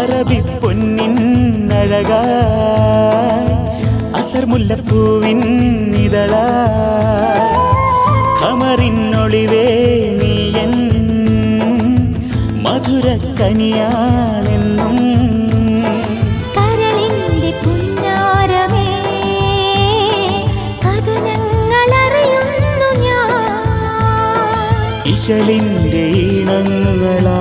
അറബി പൊന്നിൻ അഴകായി അസർ മുല്ലപ്പൂവിൻ ഇതളായി ഖമറിനൊളിവേ നീയൻ മധുര കനിയാണെന്നും കരളിന്റെ പുന്നാരമേ കഥനങ്ങളറിയുന്നു ഞാൻ ഇശലിന്റെ ഈണങ്ങളാ